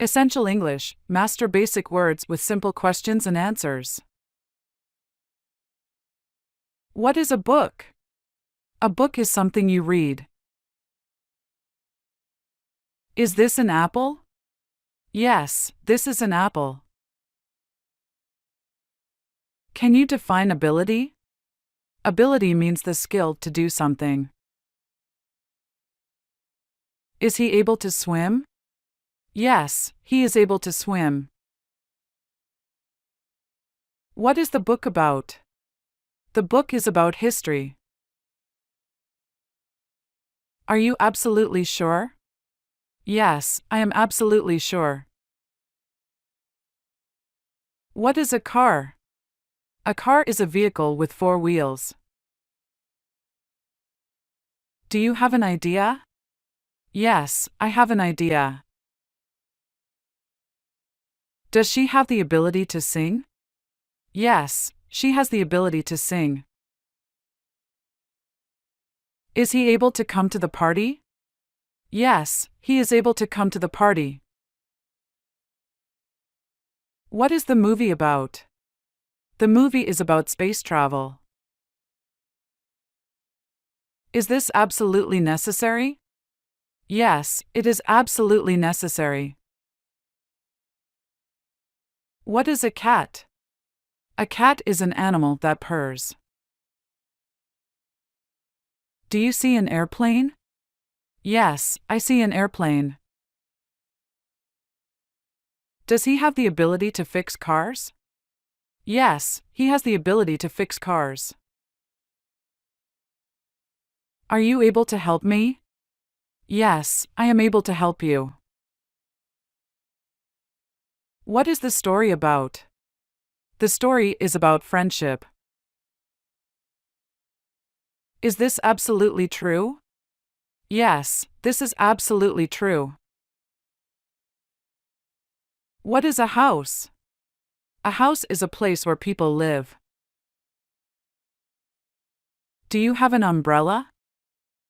Essential English, master basic words with simple questions and answers. What is a book? A book is something you read. Is this an apple? Yes, this is an apple. Can you define ability? Ability means the skill to do something. Is he able to swim? Yes, he is able to swim. What is the book about? The book is about history. Are you absolutely sure? Yes, I am absolutely sure. What is a car? A car is a vehicle with 4 wheels. Do you have an idea? Yes, I have an idea. Does she have the ability to sing? Yes, she has the ability to sing. Is he able to come to the party? Yes, he is able to come to the party. What is the movie about? The movie is about space travel. Is this absolutely necessary? Yes, it is absolutely necessary. What is a cat? A cat is an animal that purrs. Do you see an airplane? Yes, I see an airplane. Does he have the ability to fix cars? Yes, he has the ability to fix cars. Are you able to help me? Yes, I am able to help you. What is the story about? The story is about friendship. Is this absolutely true? Yes, this is absolutely true. What is a house? A house is a place where people live. Do you have an umbrella?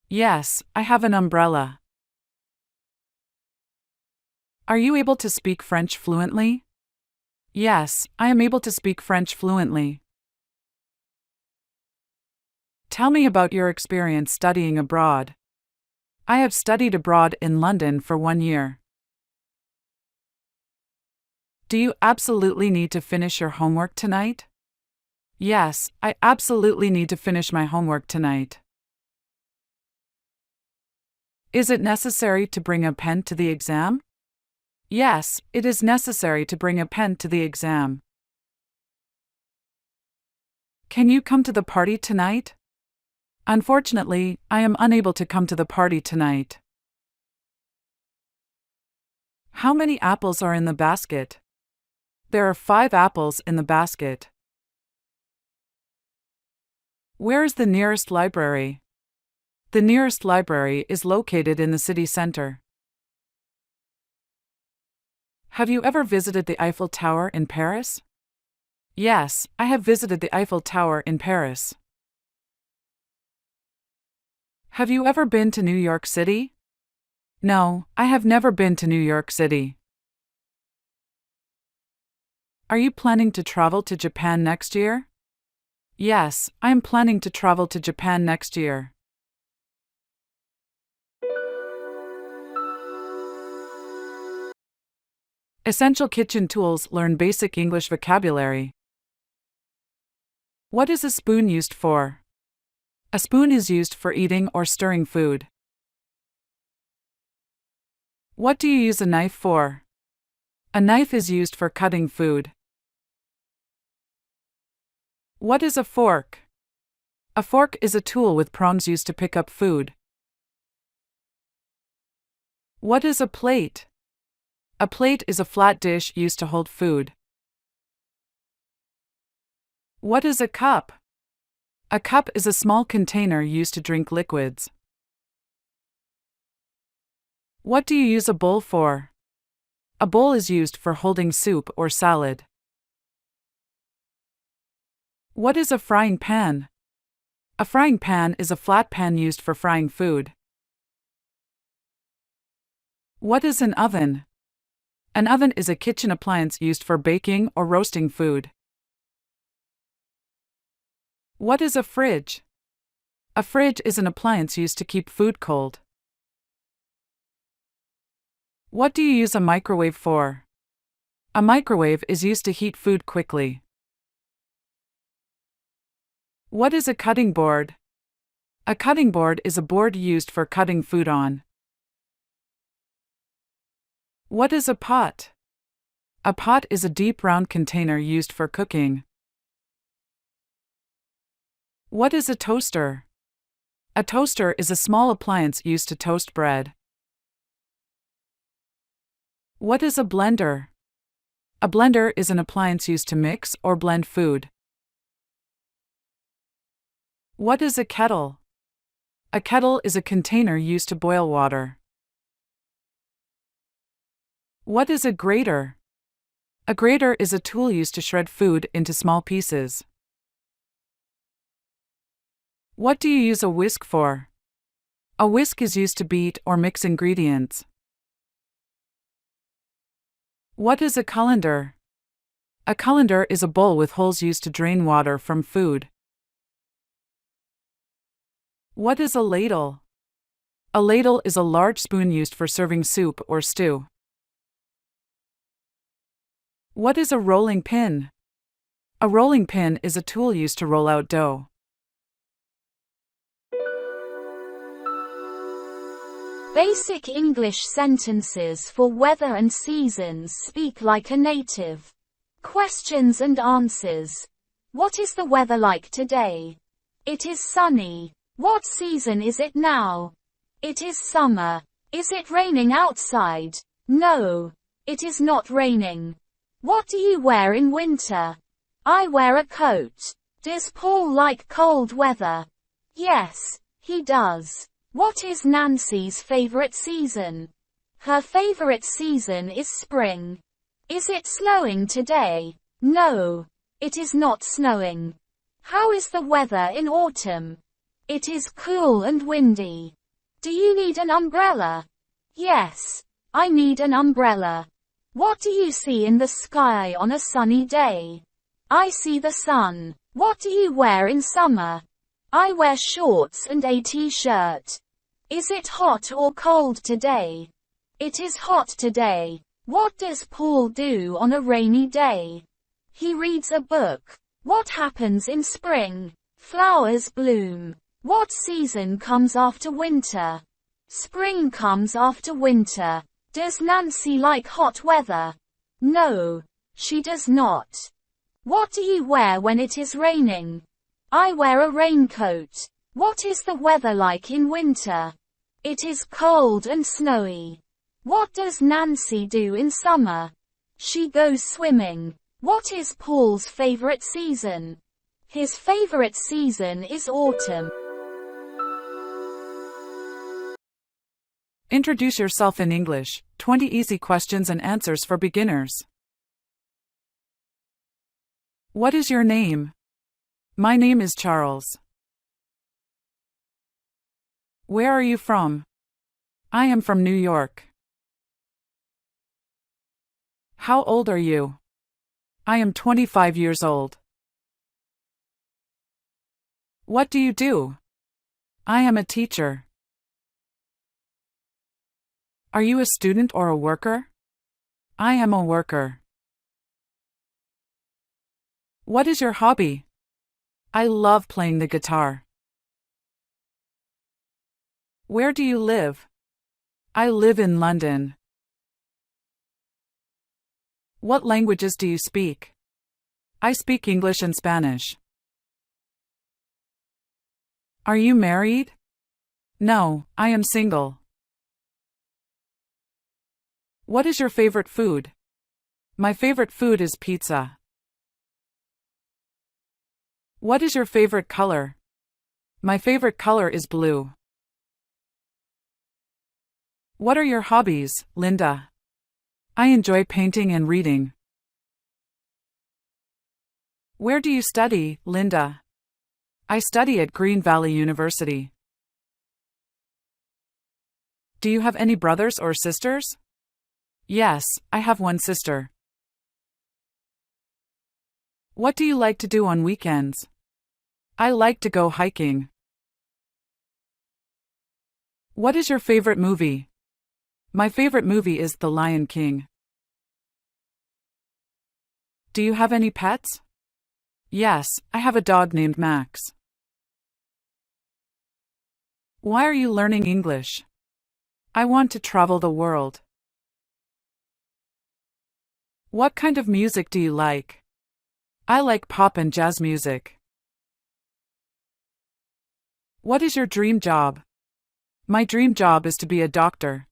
Yes, I have an umbrella. Are you able to speak French fluently? Yes, I am able to speak French fluently. Tell me about your experience studying abroad. I have studied abroad in London for 1 year. Do you absolutely need to finish your homework tonight? Yes, I absolutely need to finish my homework tonight. Is it necessary to bring a pen to the exam? Yes, it is necessary to bring a pen to the exam. Can you come to the party tonight? Unfortunately, I am unable to come to the party tonight. How many apples are in the basket? There are 5 apples in the basket. Where is the nearest library? The nearest library is located in the city center. Have you ever visited the Eiffel Tower in Paris? Yes, I have visited the Eiffel Tower in Paris. Have you ever been to New York City? No, I have never been to New York City. Are you planning to travel to Japan next year? Yes, I am planning to travel to Japan next year. Essential kitchen tools. Learn basic English vocabulary. What is a spoon used for? A spoon is used for eating or stirring food. What do you use a knife for? A knife is used for cutting food. What is a fork? A fork is a tool with prongs used to pick up food. What is a plate? A plate is a flat dish used to hold food. What is a cup? A cup is a small container used to drink liquids. What do you use a bowl for? A bowl is used for holding soup or salad. What is a frying pan? A frying pan is a flat pan used for frying food. What is an oven? An oven is a kitchen appliance used for baking or roasting food. What is a fridge? A fridge is an appliance used to keep food cold. What do you use a microwave for? A microwave is used to heat food quickly. What is a cutting board? A cutting board is a board used for cutting food on. What is a pot? A pot is a deep round container used for cooking. What is a toaster? A toaster is a small appliance used to toast bread. What is a blender? A blender is an appliance used to mix or blend food. What is a kettle? A kettle is a container used to boil water. What is a grater? A grater is a tool used to shred food into small pieces. What do you use a whisk for? A whisk is used to beat or mix ingredients. What is a colander? A colander is a bowl with holes used to drain water from food. What is a ladle? A ladle is a large spoon used for serving soup or stew. What is a rolling pin? A rolling pin is a tool used to roll out dough. Basic English sentences for weather and seasons. Speak like a native. Questions and answers. What is the weather like today? It is sunny. What season is it now? It is summer. Is it raining outside? No. It is not raining. What do you wear in winter? I wear a coat. Does Paul like cold weather? Yes, he does. What is Nancy's favorite season? Her favorite season is spring. Is it snowing today? No, it is not snowing. How is the weather in autumn? It is cool and windy. Do you need an umbrella? Yes, I need an umbrella. What do you see in the sky on a sunny day? I see the sun. What do you wear in summer? I wear shorts and a t-shirt. Is it hot or cold today? It is hot today. What does Paul do on a rainy day? He reads a book. What happens in spring? Flowers bloom. What season comes after winter? Spring comes after winter. Does Nancy like hot weather? No, she does not. What do you wear when it is raining? I wear a raincoat. What is the weather like in winter? It is cold and snowy. What does Nancy do in summer? She goes swimming. What is Paul's favorite season? His favorite season is autumn. Introduce yourself in English. 20 easy questions and answers for beginners. What is your name? My name is Charles. Where are you from? I am from New York. How old are you? I am 25 years old. What do you do? I am a teacher. Are you a student or a worker? I am a worker. What is your hobby? I love playing the guitar. Where do you live? I live in London. What languages do you speak? I speak English and Spanish. Are you married? No, I am single. What is your favorite food? My favorite food is pizza. What is your favorite color? My favorite color is blue. What are your hobbies, Linda? I enjoy painting and reading. Where do you study, Linda? I study at Green Valley University. Do you have any brothers or sisters? Yes, I have one sister. What do you like to do on weekends? I like to go hiking. What is your favorite movie? My favorite movie is The Lion King. Do you have any pets? Yes, I have a dog named Max. Why are you learning English? I want to travel the world. What kind of music do you like? I like pop and jazz music. What is your dream job? My dream job is to be a doctor.